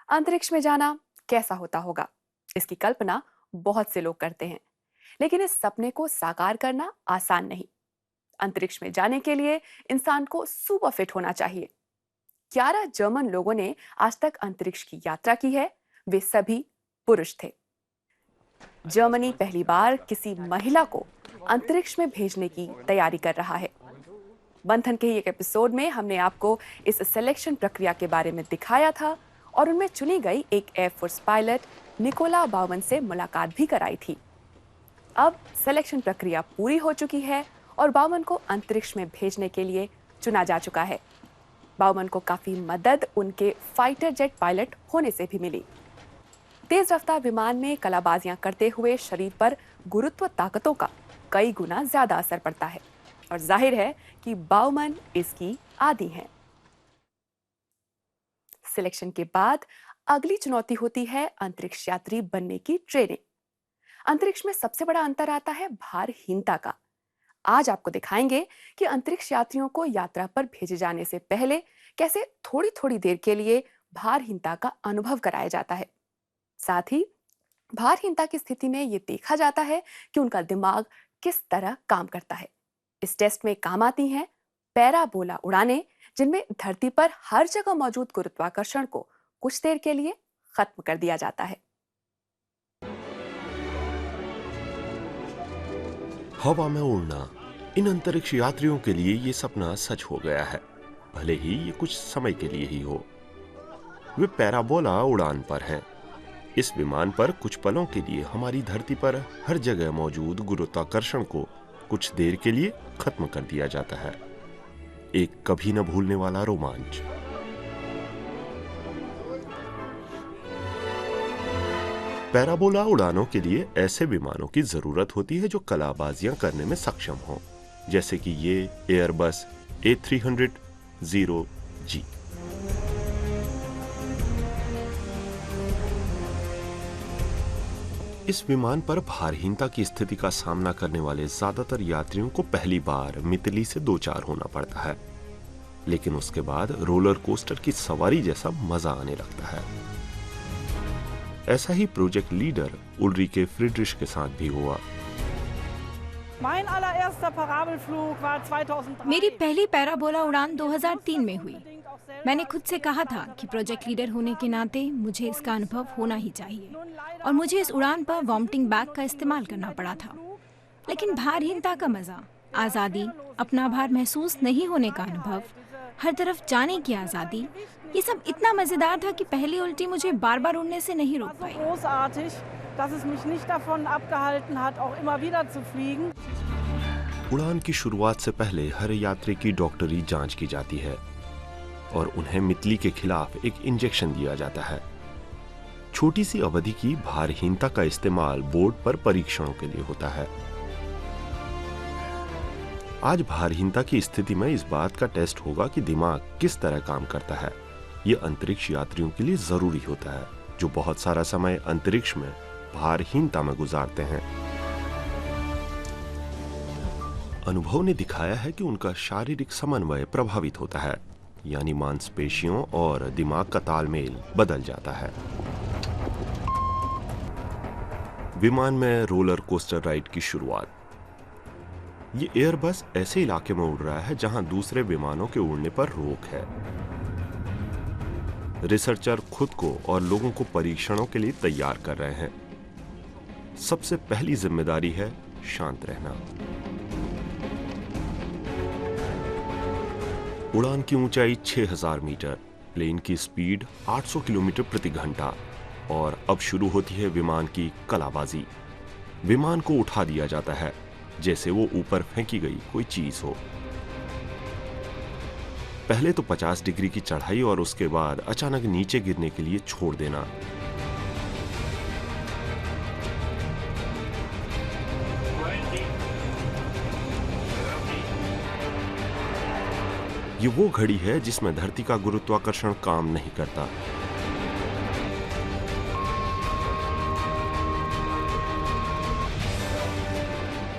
अंतरिक्ष में जाना कैसा होता होगा, इसकी कल्पना बहुत से लोग करते हैं, लेकिन इस सपने को साकार करना आसान नहीं। अंतरिक्ष में जाने के लिए इंसान को सुपर फिट होना चाहिए। 11 जर्मन लोगों ने आज तक अंतरिक्ष की यात्रा की है। वे सभी पुरुष थे। जर्मनी पहली बार किसी महिला को अंतरिक्ष में भेजने की तैयारी कर रहा है। मंथन के एक एपिसोड में हमने आपको इस सिलेक्शन प्रक्रिया के बारे में दिखाया था और उनमें चुनी गई एक एयरफोर्स पायलट निकोला बाउमन से मुलाकात भी कराई थी। अब सिलेक्शन प्रक्रिया पूरी हो चुकी है और बाउमन को अंतरिक्ष में भेजने के लिए चुना जा चुका है। बाउमन को काफी मदद उनके फाइटर जेट पायलट होने से भी मिली। तेज रफ्तार विमान में कलाबाजियां करते हुए शरीर पर गुरुत्व ताकतों का कई गुना ज्यादा असर पड़ता है और जाहिर है कि बाउमन इसकी आदी हैं। सिलेक्शन के बाद अगली चुनौती होती है अंतरिक्ष यात्री बनने की ट्रेनिंग। अंतरिक्ष में सबसे बड़ा अंतर आता है भारहीनता का। आज आपको दिखाएंगे कि अंतरिक्ष यात्रियों को यात्रा पर भेजे जाने से पहले कैसे थोड़ी थोड़ी देर के लिए भारहीनता का अनुभव कराया जाता है। साथ ही भारहीनता की स्थिति में यह देखा जाता है कि उनका दिमाग किस तरह काम करता है। इस टेस्ट में काम आती हैं पैराबोला उड़ानें, जिनमें धरती पर हर जगह मौजूद गुरुत्वाकर्षण को कुछ देर के लिए खत्म कर दिया जाता है। हवा में उड़ना इन अंतरिक्ष यात्रियों के लिए ये सपना सच हो गया है, भले ही ये कुछ समय के लिए ही हो। वे पैराबोला उड़ान पर हैं। इस विमान पर कुछ पलों के लिए हमारी धरती पर हर जगह मौजूद गुरुत्वाकर्षण को कुछ देर के लिए खत्म कर दिया जाता है। एक कभी न भूलने वाला रोमांच। पैराबोला उड़ानों के लिए ऐसे विमानों की जरूरत होती है जो कलाबाजियां करने में सक्षम हों, जैसे कि ये एयरबस A300G। इस विमान पर भारहीनता की स्थिति का सामना करने वाले ज्यादातर यात्रियों को पहली बार मितली से दो चार होना पड़ता है, लेकिन उसके बाद रोलर कोस्टर की सवारी जैसा मजा आने लगता है। ऐसा ही प्रोजेक्ट लीडर उल्रिके फ्रीड्रिश के साथ भी हुआ। मेरी पहली पैराबोला उड़ान 2003 में हुई। मैंने खुद से कहा था कि प्रोजेक्ट लीडर होने के नाते मुझे इसका अनुभव होना ही चाहिए और मुझे इस उड़ान पर वॉमिटिंग बैग का इस्तेमाल करना पड़ा था। लेकिन भारहीनता का मजा, आज़ादी, अपना भार महसूस नहीं होने का अनुभव, हर तरफ जाने की आज़ादी, ये सब इतना मजेदार था कि पहली उल्टी मुझे बार बार उड़ने से नहीं रोक पाई। उड़ान की शुरुआत से पहले हर यात्री की डॉक्टरी जांच की जाती है और उन्हें मितली के खिलाफ एक इंजेक्शन दिया जाता है। छोटी सी अवधि की भारहीनता का इस्तेमाल बोर्ड पर परीक्षणों के लिए होता है। आज भारहीनता की स्थिति में इस बात का टेस्ट होगा कि दिमाग किस तरह काम करता है। यह अंतरिक्ष यात्रियों के लिए जरूरी होता है, जो बहुत सारा समय अंतरिक्ष में भारहीनता में गुजारते हैं। अनुभव ने दिखाया है कि उनका शारीरिक समन्वय प्रभावित होता है, यानी मांसपेशियों और दिमाग का तालमेल बदल जाता है। विमान में रोलर कोस्टर राइड की शुरुआत। ये एयरबस ऐसे इलाके में उड़ रहा है जहां दूसरे विमानों के उड़ने पर रोक है। रिसर्चर खुद को और लोगों को परीक्षणों के लिए तैयार कर रहे हैं। सबसे पहली जिम्मेदारी है शांत रहना। उड़ान की ऊंचाई 6000 मीटर, प्लेन की स्पीड 800 किलोमीटर प्रति घंटा और अब शुरू होती है विमान की कलाबाजी। विमान को उठा दिया जाता है जैसे वो ऊपर फेंकी गई कोई चीज हो। पहले तो 50 डिग्री की चढ़ाई और उसके बाद अचानक नीचे गिरने के लिए छोड़ देना। ये वो घड़ी है जिसमें धरती का गुरुत्वाकर्षण काम नहीं करता।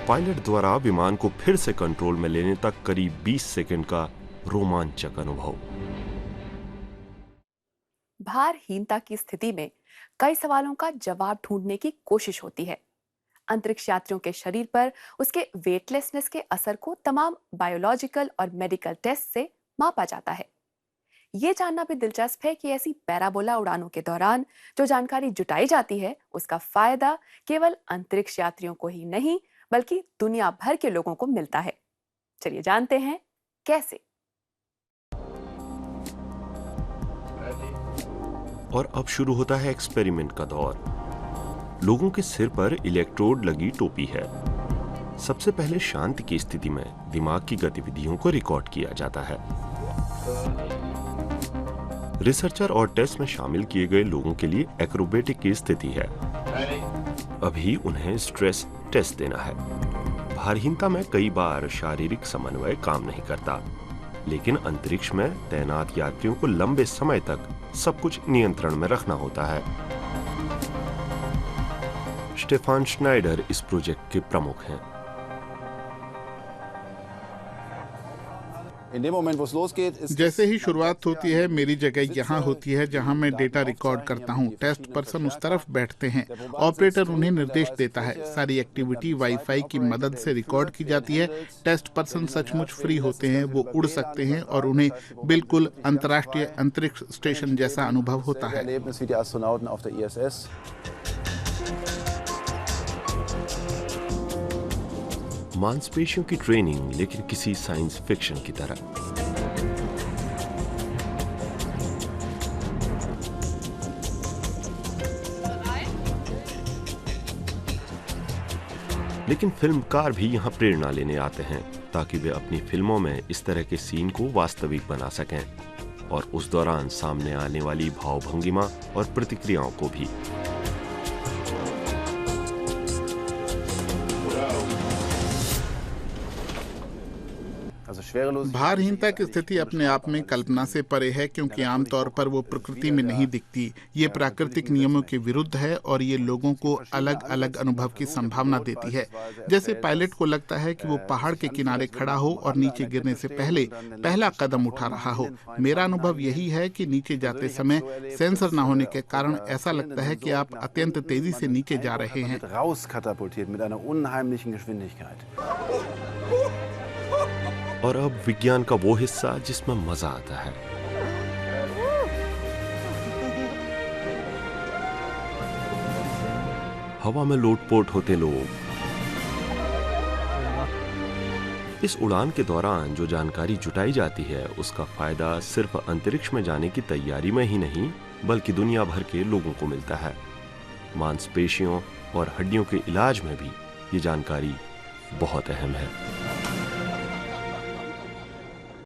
पायलट द्वारा विमान को फिर से कंट्रोल में लेने तक करीब 20 सेकंड का रोमांचक अनुभव। भारहीनता की स्थिति में कई सवालों का जवाब ढूंढने की कोशिश होती है। अंतरिक्ष यात्रियों के शरीर पर उसके वेटलेसनेस के असर को तमाम बायोलॉजिकल और मेडिकल टेस्ट से मापा जाता है। ये जानना भी दिलचस्प है कि ऐसी पैराबोला उड़ानों के दौरान जो जानकारी जुटाई जाती है, उसका फायदा केवल अंतरिक्ष यात्रियों को ही नहीं बल्कि दुनिया भर के लोगों को मिलता है। चलिए जानते हैं कैसे। और अब शुरू होता है एक्सपेरिमेंट का दौर। लोगों के सिर पर इलेक्ट्रोड लगी टोपी है। सबसे पहले शांति की स्थिति में दिमाग की गतिविधियों को रिकॉर्ड किया जाता है। रिसर्चर और टेस्ट में शामिल किए गए लोगों के लिए एक्रोबेटिक की स्थिति है। अभी उन्हें स्ट्रेस टेस्ट देना है। भारहीनता में कई बार शारीरिक समन्वय काम नहीं करता, लेकिन अंतरिक्ष में तैनात यात्रियों को लंबे समय तक सब कुछ नियंत्रण में रखना होता है। स्टेफान श्नाइडर इस प्रोजेक्ट के प्रमुख हैं। जैसे ही शुरुआत होती है, मेरी जगह यहाँ होती है जहाँ मैं डेटा रिकॉर्ड करता हूँ। टेस्ट पर्सन उस तरफ बैठते हैं। ऑपरेटर उन्हें निर्देश देता है। सारी एक्टिविटी वाईफाई की मदद से रिकॉर्ड की जाती है। टेस्ट पर्सन सचमुच फ्री होते हैं, वो उड़ सकते हैं और उन्हें बिल्कुल अंतर्राष्ट्रीय अंतरिक्ष स्टेशन जैसा अनुभव होता है। मांसपेशियों की ट्रेनिंग, लेकिन किसी साइंस फिक्शन की तरह। लेकिन फिल्मकार भी यहाँ प्रेरणा लेने आते हैं ताकि वे अपनी फिल्मों में इस तरह के सीन को वास्तविक बना सकें और उस दौरान सामने आने वाली भावभंगिमा और प्रतिक्रियाओं को भी। भारहीनता की स्थिति अपने आप में कल्पना से परे है, क्योंकि आमतौर पर वो प्रकृति में नहीं दिखती। ये प्राकृतिक नियमों के विरुद्ध है और ये लोगों को अलग अलग अनुभव की संभावना देती है। जैसे पायलट को लगता है कि वो पहाड़ के किनारे खड़ा हो और नीचे गिरने से पहले पहला कदम उठा रहा हो। मेरा अनुभव यही है कि नीचे जाते समय सेंसर न होने के कारण ऐसा लगता है कि आप अत्यंत तेजी से नीचे जा रहे हैं। और अब विज्ञान का वो हिस्सा जिसमें मजा आता है। हवा में लोटपोट होते लोग। इस उड़ान के दौरान जो जानकारी जुटाई जाती है, उसका फायदा सिर्फ अंतरिक्ष में जाने की तैयारी में ही नहीं बल्कि दुनिया भर के लोगों को मिलता है। मांसपेशियों और हड्डियों के इलाज में भी ये जानकारी बहुत अहम है।